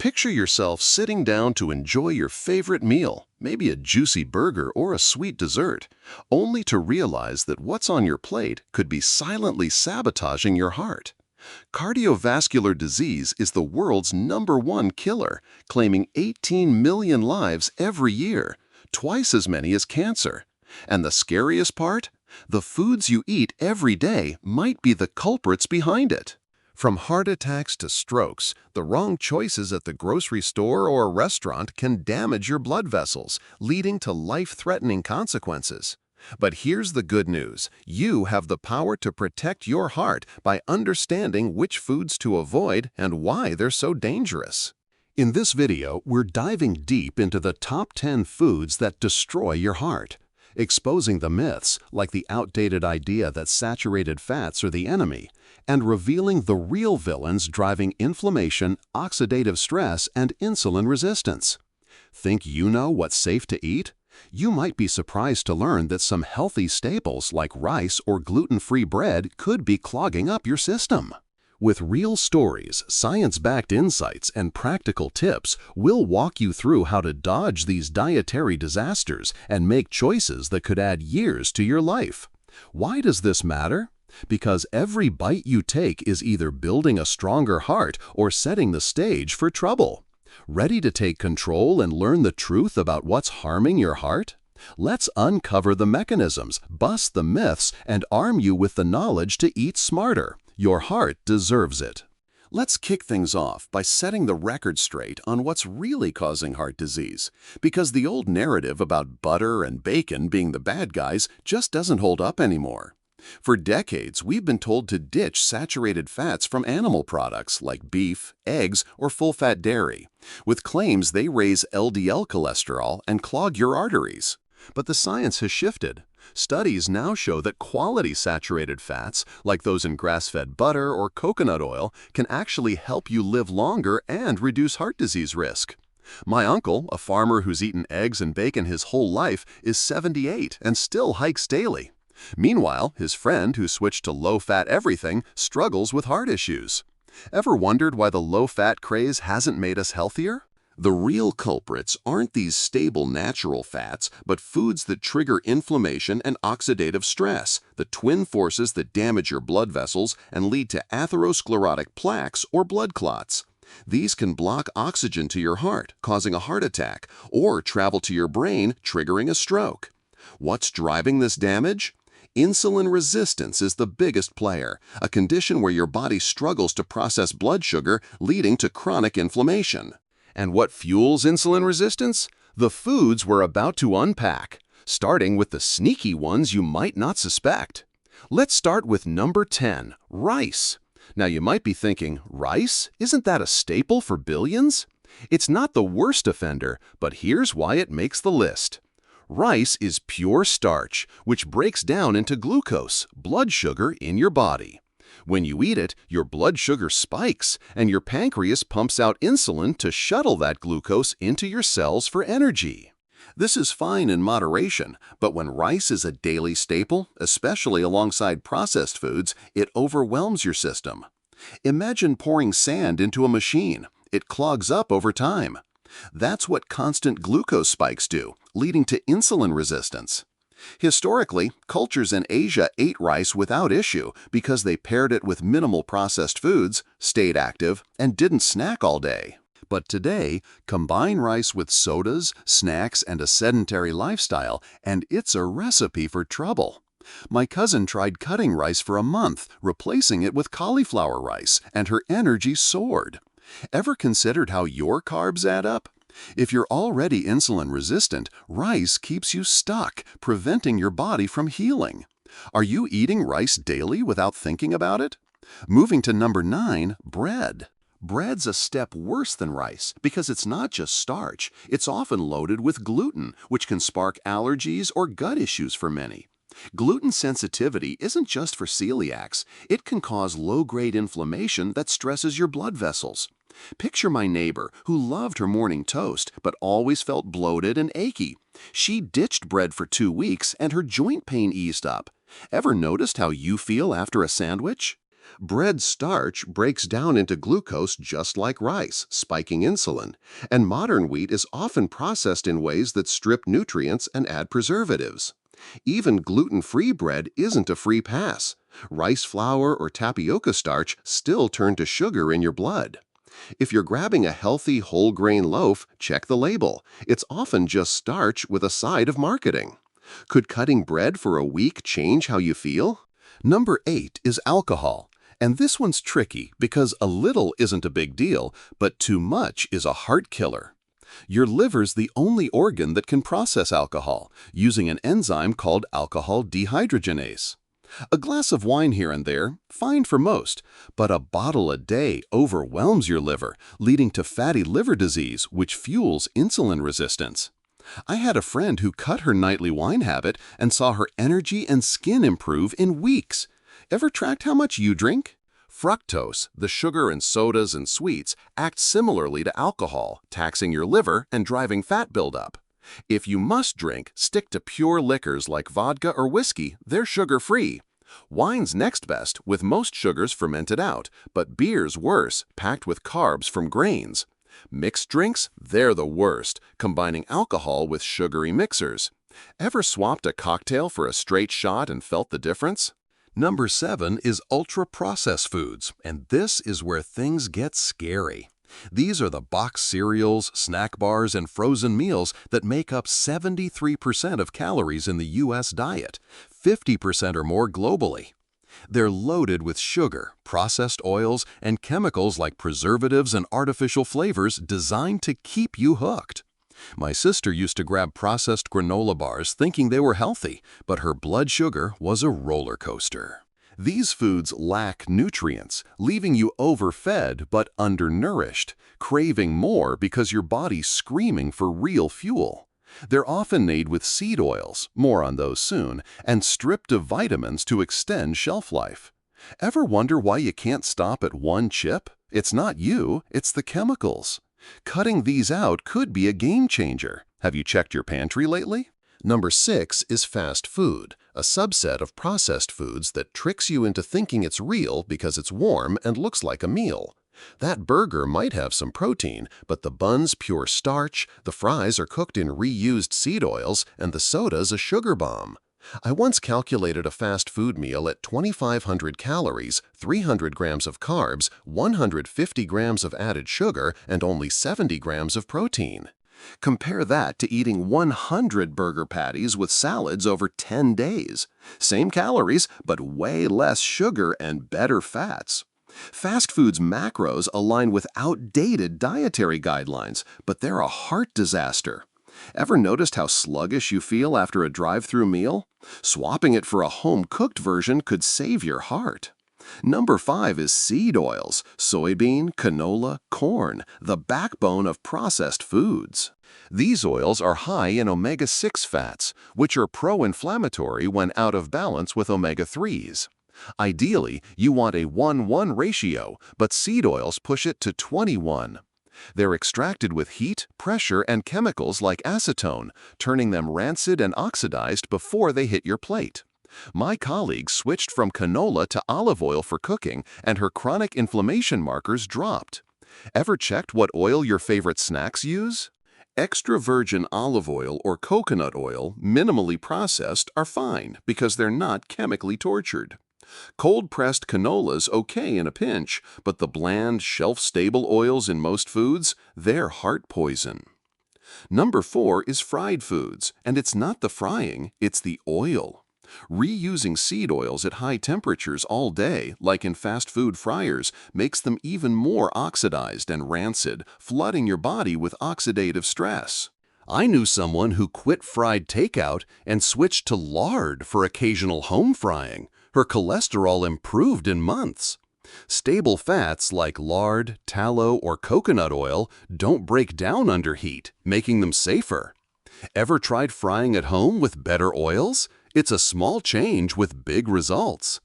Picture yourself sitting down to enjoy your favorite meal, maybe a juicy burger or a sweet dessert, only to realize that what's on your plate could be silently sabotaging your heart. Cardiovascular disease is the world's #1 killer, claiming 18 million lives every year, twice as many as cancer. And the scariest part? The foods you eat every day might be the culprits behind it. From heart attacks to strokes, the wrong choices at the grocery store or restaurant can damage your blood vessels, leading to life-threatening consequences. But here's the good news. You have the power to protect your heart by understanding which foods to avoid and why they're so dangerous. In this video, we're diving deep into the top 10 foods that destroy your heart, exposing the myths, like the outdated idea that saturated fats are the enemy, and revealing the real villains driving inflammation, oxidative stress, and insulin resistance. Think you know what's safe to eat? You might be surprised to learn that some healthy staples like rice or gluten-free bread could be clogging up your system. With real stories, science-backed insights, and practical tips, we'll walk you through how to dodge these dietary disasters and make choices that could add years to your life. Why does this matter? Because every bite you take is either building a stronger heart or setting the stage for trouble. Ready to take control and learn the truth about what's harming your heart? Let's uncover the mechanisms, bust the myths, and arm you with the knowledge to eat smarter. Your heart deserves it. Let's kick things off by setting the record straight on what's really causing heart disease, because the old narrative about butter and bacon being the bad guys just doesn't hold up anymore. For decades, we've been told to ditch saturated fats from animal products like beef, eggs, or full-fat dairy, with claims they raise LDL cholesterol and clog your arteries. But the science has shifted. Studies now show that quality saturated fats, like those in grass-fed butter or coconut oil, can actually help you live longer and reduce heart disease risk. My uncle, a farmer who's eaten eggs and bacon his whole life, is 78 and still hikes daily. Meanwhile, his friend who switched to low-fat everything struggles with heart issues. Ever wondered why the low-fat craze hasn't made us healthier? The real culprits aren't these stable natural fats, but foods that trigger inflammation and oxidative stress, the twin forces that damage your blood vessels and lead to atherosclerotic plaques or blood clots. These can block oxygen to your heart, causing a heart attack, or travel to your brain, triggering a stroke. What's driving this damage? Insulin resistance is the biggest player, a condition where your body struggles to process blood sugar, leading to chronic inflammation. And what fuels insulin resistance? The foods we're about to unpack, starting with the sneaky ones you might not suspect. Let's start with number 10, rice. Now you might be thinking, rice? Isn't that a staple for billions? It's not the worst offender, but here's why it makes the list. Rice is pure starch, which breaks down into glucose, blood sugar in your body. When you eat it, your blood sugar spikes, and your pancreas pumps out insulin to shuttle that glucose into your cells for energy. This is fine in moderation, but when rice is a daily staple, especially alongside processed foods, it overwhelms your system. Imagine pouring sand into a machine. It clogs up over time. That's what constant glucose spikes do, leading to insulin resistance. Historically, cultures in Asia ate rice without issue because they paired it with minimal processed foods, stayed active, and didn't snack all day. But today, combine rice with sodas, snacks, and a sedentary lifestyle, and it's a recipe for trouble. My cousin tried cutting rice for a month, replacing it with cauliflower rice, and her energy soared. Ever considered how your carbs add up? If you're already insulin resistant, rice keeps you stuck, preventing your body from healing. Are you eating rice daily without thinking about it? Moving to number 9, bread. Bread's a step worse than rice because it's not just starch. It's often loaded with gluten, which can spark allergies or gut issues for many. Gluten sensitivity isn't just for celiacs. It can cause low-grade inflammation that stresses your blood vessels. Picture my neighbor who loved her morning toast but always felt bloated and achy. She ditched bread for 2 weeks and her joint pain eased up. Ever noticed how you feel after a sandwich? Bread starch breaks down into glucose just like rice, spiking insulin, and modern wheat is often processed in ways that strip nutrients and add preservatives. Even gluten-free bread isn't a free pass. Rice flour or tapioca starch still turn to sugar in your blood. If you're grabbing a healthy whole grain loaf, check the label. It's often just starch with a side of marketing. Could cutting bread for a week change how you feel? Number 8 is alcohol. And this one's tricky because a little isn't a big deal, but too much is a heart killer. Your liver's the only organ that can process alcohol, using an enzyme called alcohol dehydrogenase. A glass of wine here and there, fine for most, but a bottle a day overwhelms your liver, leading to fatty liver disease, which fuels insulin resistance. I had a friend who cut her nightly wine habit and saw her energy and skin improve in weeks. Ever tracked how much you drink? Fructose, the sugar in sodas and sweets, acts similarly to alcohol, taxing your liver and driving fat buildup. If you must drink, stick to pure liquors like vodka or whiskey. They're sugar-free. Wine's next best, with most sugars fermented out, but beer's worse, packed with carbs from grains. Mixed drinks? They're the worst, combining alcohol with sugary mixers. Ever swapped a cocktail for a straight shot and felt the difference? Number 7 is ultra-processed foods, and this is where things get scary. These are the boxed cereals, snack bars, and frozen meals that make up 73% of calories in the U.S. diet, 50% or more globally. They're loaded with sugar, processed oils, and chemicals like preservatives and artificial flavors designed to keep you hooked. My sister used to grab processed granola bars thinking they were healthy, but her blood sugar was a roller coaster. These foods lack nutrients, leaving you overfed but undernourished, craving more because your body's screaming for real fuel. They're often made with seed oils, more on those soon, and stripped of vitamins to extend shelf life. Ever wonder why you can't stop at one chip? It's not you, it's the chemicals. Cutting these out could be a game changer. Have you checked your pantry lately? Number 6 is fast food, a subset of processed foods that tricks you into thinking it's real because it's warm and looks like a meal. That burger might have some protein, but the bun's pure starch, the fries are cooked in reused seed oils, and the soda's a sugar bomb. I once calculated a fast food meal at 2,500 calories, 300 grams of carbs, 150 grams of added sugar, and only 70 grams of protein. Compare that to eating 100 burger patties with salads over 10 days. Same calories, but way less sugar and better fats. Fast food's macros align with outdated dietary guidelines, but they're a heart disaster. Ever noticed how sluggish you feel after a drive-through meal? Swapping it for a home-cooked version could save your heart. Number 5 is seed oils, soybean, canola, corn, the backbone of processed foods. These oils are high in omega-6 fats, which are pro-inflammatory when out of balance with omega-3s. Ideally, you want a 1:1 ratio, but seed oils push it to 21. They're extracted with heat, pressure, and chemicals like acetone, turning them rancid and oxidized before they hit your plate. My colleague switched from canola to olive oil for cooking, and her chronic inflammation markers dropped. Ever checked what oil your favorite snacks use? Extra virgin olive oil or coconut oil, minimally processed, are fine because they're not chemically tortured. Cold-pressed canola's okay in a pinch, but the bland, shelf-stable oils in most foods, they're heart poison. Number 4 is fried foods, and it's not the frying, it's the oil. Reusing seed oils at high temperatures all day, like in fast food fryers, makes them even more oxidized and rancid, flooding your body with oxidative stress. I knew someone who quit fried takeout and switched to lard for occasional home frying. Her cholesterol improved in months. Stable fats like lard, tallow, or coconut oil don't break down under heat, making them safer. Ever tried frying at home with better oils? It's a small change with big results.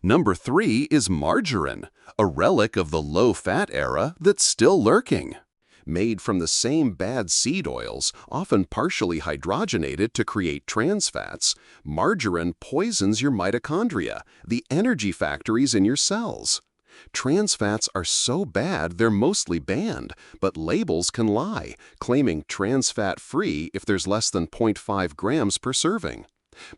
Number 3 is margarine, a relic of the low-fat era that's still lurking. Made from the same bad seed oils, often partially hydrogenated to create trans fats, margarine poisons your mitochondria, the energy factories in your cells. Trans fats are so bad they're mostly banned, but labels can lie, claiming trans fat free if there's less than 0.5 grams per serving.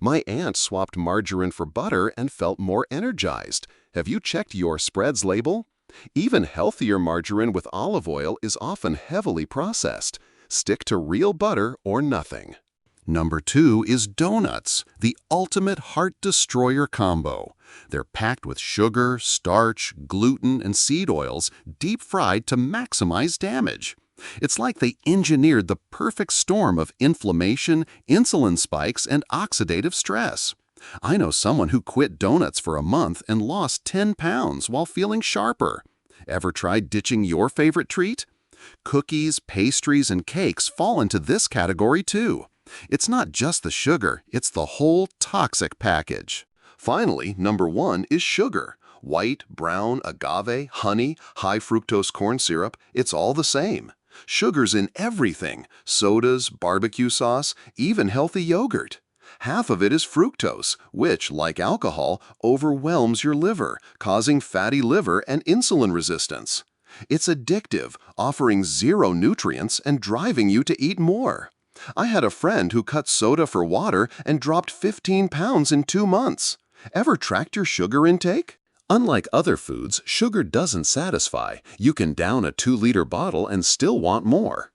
My aunt swapped margarine for butter and felt more energized. Have you checked your spread's label? Even healthier margarine with olive oil is often heavily processed. Stick to real butter or nothing. Number 2 is donuts, the ultimate heart destroyer combo. They're packed with sugar, starch, gluten, and seed oils, deep fried to maximize damage. It's like they engineered the perfect storm of inflammation, insulin spikes, and oxidative stress. I know someone who quit donuts for a month and lost 10 pounds while feeling sharper. Ever tried ditching your favorite treat? Cookies, pastries, and cakes fall into this category too. It's not just the sugar, it's the whole toxic package. Finally, number 1 is sugar. White, brown, agave, honey, high fructose corn syrup, it's all the same. Sugar's in everything: sodas, barbecue sauce, even healthy yogurt. Half of it is fructose, which, like alcohol, overwhelms your liver, causing fatty liver and insulin resistance. It's addictive, offering zero nutrients and driving you to eat more. I had a friend who cut soda for water and dropped 15 pounds in 2 months. Ever tracked your sugar intake? Unlike other foods, sugar doesn't satisfy. You can down a 2-liter bottle and still want more.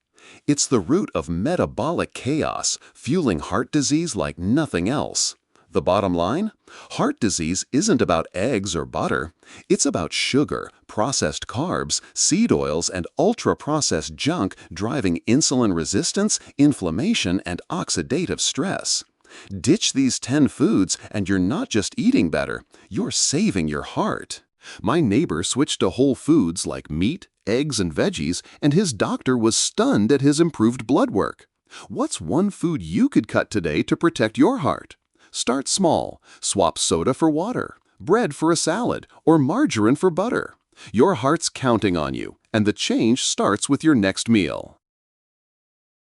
It's the root of metabolic chaos, fueling heart disease like nothing else. The bottom line? Heart disease isn't about eggs or butter. It's about sugar, processed carbs, seed oils, and ultra-processed junk driving insulin resistance, inflammation, and oxidative stress. Ditch these 10 foods and you're not just eating better, you're saving your heart. My neighbor switched to whole foods like meat, eggs, and veggies, and his doctor was stunned at his improved blood work. What's one food you could cut today to protect your heart? Start small. Swap soda for water, bread for a salad, or margarine for butter. Your heart's counting on you, and the change starts with your next meal.